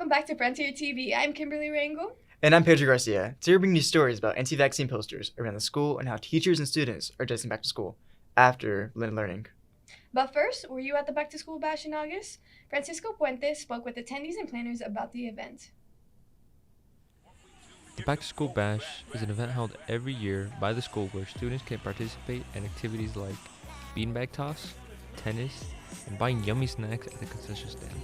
Welcome back to Frontier TV. I'm Kimberly Rangel. And I'm Pedro Garcia. Today we're bringing you stories about anti-vaccine posters around the school and how teachers and students are adjusting back to school after learning. But first, were you at the Back to School Bash in August? Francisco Puente spoke with attendees and planners about the event. The Back to School Bash is an event held every year by the school where students can participate in activities like beanbag toss, tennis, and buying yummy snacks at the concession stand.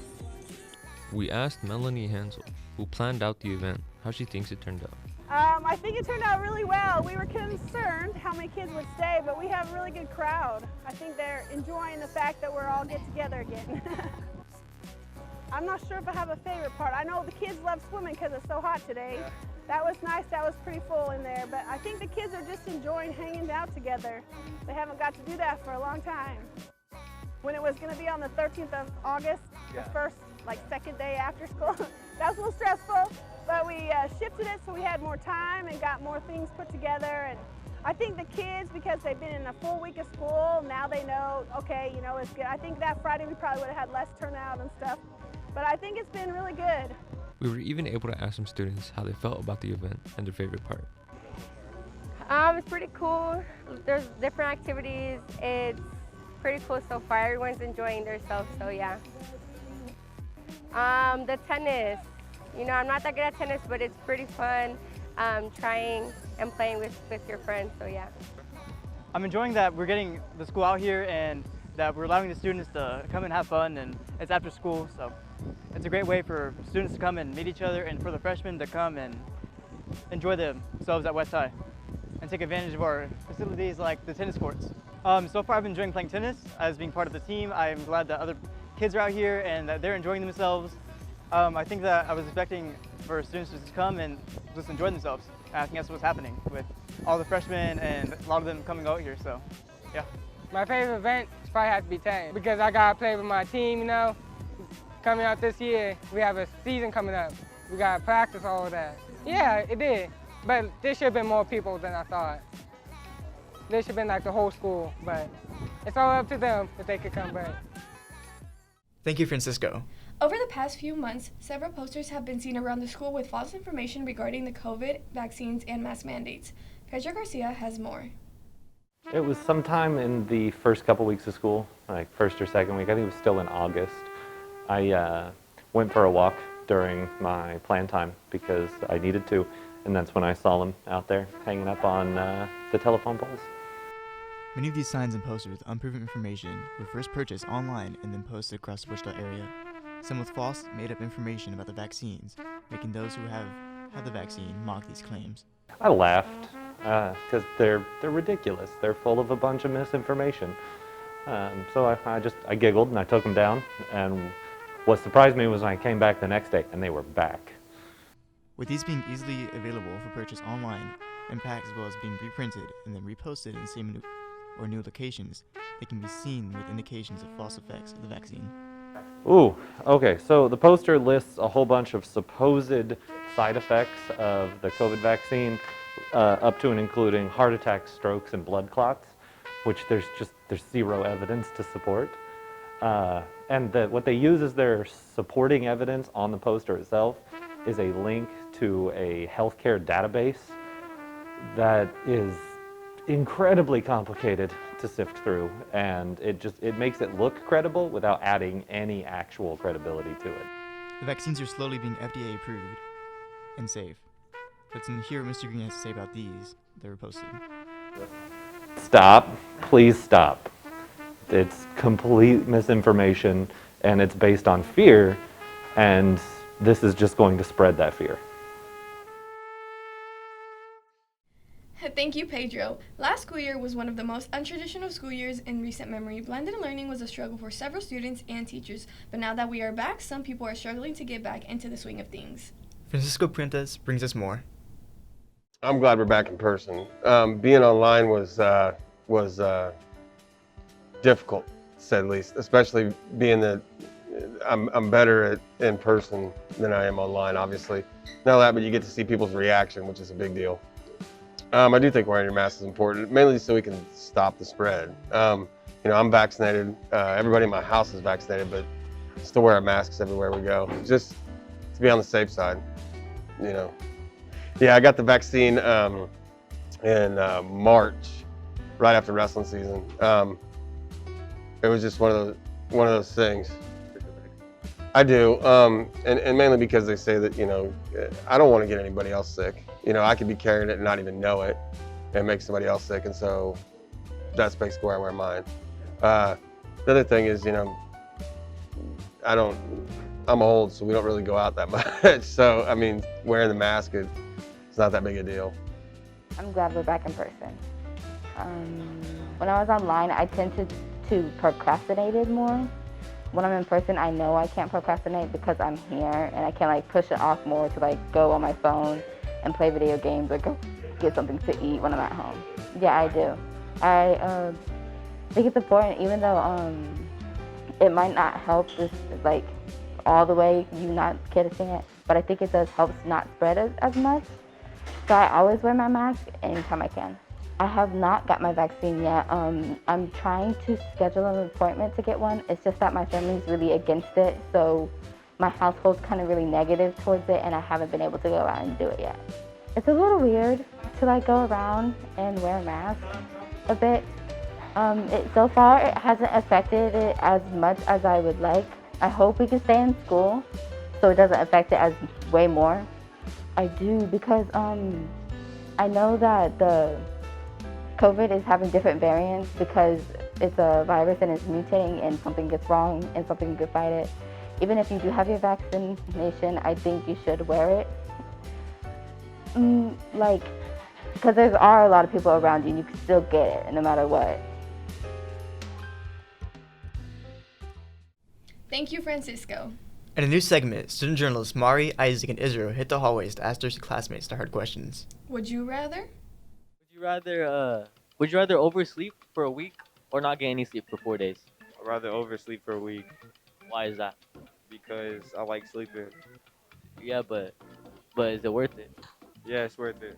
We asked Melanie Hansel, who planned out the event, how she thinks it turned out. I think it turned out really well. We were concerned how many kids would stay, but we have a really good crowd. I think they're enjoying the fact that we're all get together again. I'm not sure if I have a favorite part. I know the kids love swimming because it's so hot today. That was nice, that was pretty full in there, but I think the kids are just enjoying hanging out together. They haven't got to do that for a long time. When it was going to be on the 13th of August, the first, second day after school, that was a little stressful, but we shifted it so we had more time and got more things put together. And I think the kids, because they've been in a full week of school, now they know, okay, it's good. I think that Friday we probably would have had less turnout and stuff, but I think it's been really good. We were even able to ask some students how they felt about the event and their favorite part. It's pretty cool. There's different activities. It's pretty cool so far. Everyone's enjoying themselves, so yeah. The tennis. I'm not that good at tennis, but it's pretty fun trying and playing with your friends, so yeah. I'm enjoying that we're getting the school out here and that we're allowing the students to come and have fun, and it's after school, so it's a great way for students to come and meet each other and for the freshmen to come and enjoy themselves at West High and take advantage of our facilities like the tennis courts. So far I've been enjoying playing tennis as being part of the team. I'm glad that other kids are out here and that they're enjoying themselves. I think that I was expecting for students just to come and just enjoy themselves. I think that's what's happening with all the freshmen and a lot of them coming out here, so yeah. My favorite event probably has to be tennis because I got to play with my team, Coming out this year, we have a season coming up. We got to practice all of that. Yeah, it did, but there should have been more people than I thought. There should have been the whole school, but it's all up to them if they could come back. Thank you, Francisco. Over the past few months, several posters have been seen around the school with false information regarding the COVID vaccines and mask mandates. Pedro Garcia has more. It was sometime in the first couple weeks of school, like first or second week. I think it was still in August. I went for a walk during my plan time because I needed to, and that's when I saw them out there hanging up on the telephone poles. Many of these signs and posters with unproven information were first purchased online and then posted across the Wichita area. Some with false, made-up information about the vaccines, making those who have had the vaccine mock these claims. I laughed because they're ridiculous. They're full of a bunch of misinformation. So I giggled and I took them down. And what surprised me was when I came back the next day and they were back. With these being easily available for purchase online and packs as well as being reprinted and then reposted in the same or new locations, they can be seen with indications of false effects of the vaccine. Ooh, okay, so the poster lists a whole bunch of supposed side effects of the COVID vaccine, up to and including heart attacks, strokes, and blood clots, which there's zero evidence to support. And what they use as their supporting evidence on the poster itself is a link to a healthcare database that is incredibly complicated to sift through, and it makes it look credible without adding any actual credibility to it. The vaccines are slowly being FDA approved and safe. Let's hear what Mr. Green has to say about these that were posted. Stop, please stop. It's complete misinformation and it's based on fear, and this is just going to spread that fear. Thank you, Pedro. Last school year was one of the most untraditional school years in recent memory. Blended learning was a struggle for several students and teachers, but now that we are back, some people are struggling to get back into the swing of things. Francisco Puentes brings us more. I'm glad we're back in person. Being online was difficult, to say the least, especially being that I'm better in person than I am online, obviously. Not that, but you get to see people's reaction, which is a big deal. I do think wearing your mask is important, mainly so we can stop the spread. I'm vaccinated. Everybody in my house is vaccinated, but still wear our masks everywhere we go. Just to be on the safe side, you know. Yeah, I got the vaccine in March, right after wrestling season. It was just one of those things. I do, and mainly because they say that, you know, I don't want to get anybody else sick. You know, I could be carrying it and not even know it and make somebody else sick, and so that's basically why I wear mine. The other thing is, you know, I'm old, so we don't really go out that much. So, I mean, wearing the mask, it's not that big a deal. I'm glad we're back in person. When I was online, I tend to procrastinate it more. When I'm in person, I know I can't procrastinate because I'm here and I can like push it off more to like go on my phone and play video games or go get something to eat when I'm at home. Yeah, I do. I think it's important, even though it might not help this like all the way you not getting it, but I think it does help not spread as much. So I always wear my mask anytime I can. I have not got my vaccine yet. I'm trying to schedule an appointment to get one. It's just that my family's really against it, so my household's kind of really negative towards it, and I haven't been able to go out and do it yet. It's a little weird to like go around and wear a mask a bit. So far, it hasn't affected it as much as I would like. I hope we can stay in school so it doesn't affect it as way more. I do, because I know that the COVID is having different variants because it's a virus and it's mutating and something gets wrong and something could fight it. Even if you do have your vaccination, I think you should wear it. Because there are a lot of people around you and you can still get it no matter what. Thank you, Francisco. In a new segment, student journalists Mari, Isaac, and Israel hit the hallways to ask their classmates the hard questions. Would you rather? Would you rather oversleep for a week or not get any sleep for 4 days? I'd rather oversleep for a week Why is that? because I like sleeping. Yeah, but is it worth it? Yeah, it's worth it.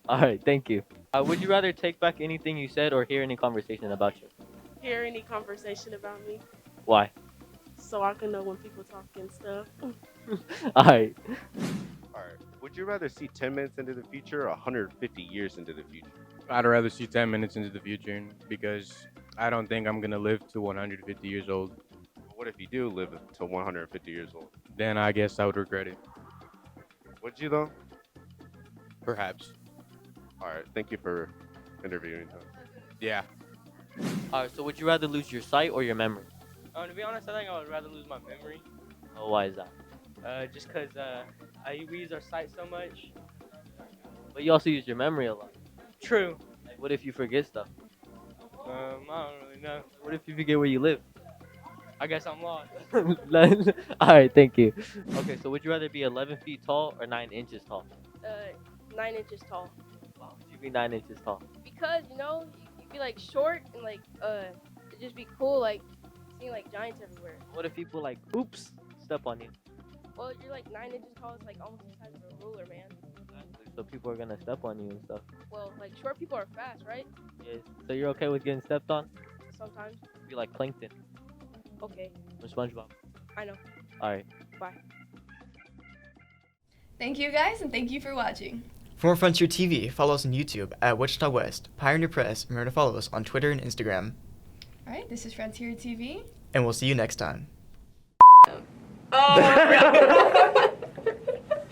All right, thank you. Would you rather take back anything you said or hear any conversation about you? Hear any conversation about me Why? so I can know when people talk and stuff. All right. Alright. Would you rather see 10 minutes into the future or 150 years into the future? I'd rather see 10 minutes into the future because I don't think I'm going to live to 150 years old. What if you do live to 150 years old? Then I guess I would regret it. Would you though? Perhaps. Alright, thank you for interviewing us. Yeah. All right, so would you rather lose your sight or your memory? To be honest, I think I would rather lose my memory. Oh, why is that? Just because we use our sight so much. But you also use your memory a lot. True. Like, what if you forget stuff? I don't really know. What if you forget where you live? I guess I'm lost. All right, thank you. Okay, so would you rather be 11 feet tall or 9 inches tall? 9 inches tall. Why would you be 9 inches tall? Because, you know, you'd be like short and like, it'd just be cool, like, seeing like giants everywhere. What if people like, oops, step on you? Well, you're like 9 inches tall, it's like almost the size of a ruler, man. So people are gonna step on you and stuff. Well, like short people are fast, right? Yes. So you're okay with getting stepped on? Sometimes. Be like Plankton Okay, from SpongeBob. I know. All right. Bye. Thank you guys, and thank you for watching. For more Frontier TV, follow us on YouTube at Wichita West, Pioneer Press, and remember to follow us on Twitter and Instagram. All right, this is Frontier TV. And we'll see you next time. Oh,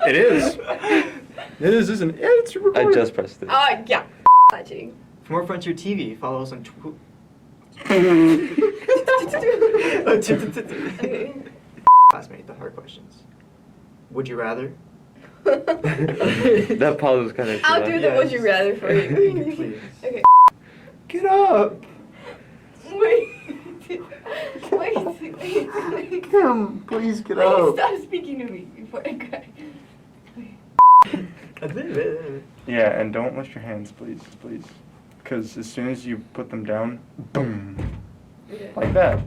It is. It is, isn't it? It's recording. I just pressed it. yeah. Watching. For more Frontier TV, follow us on Classmate, the hard questions. Would you rather? That pause was kind of. I'll do the would you rather for you. Please. Okay. Get up. Wait. Wait. Kim, please get Wait, up. stop speaking to me before I cry. Yeah, and don't lift your hands, please, please. Because as soon as you put them down, boom. Okay. Like that.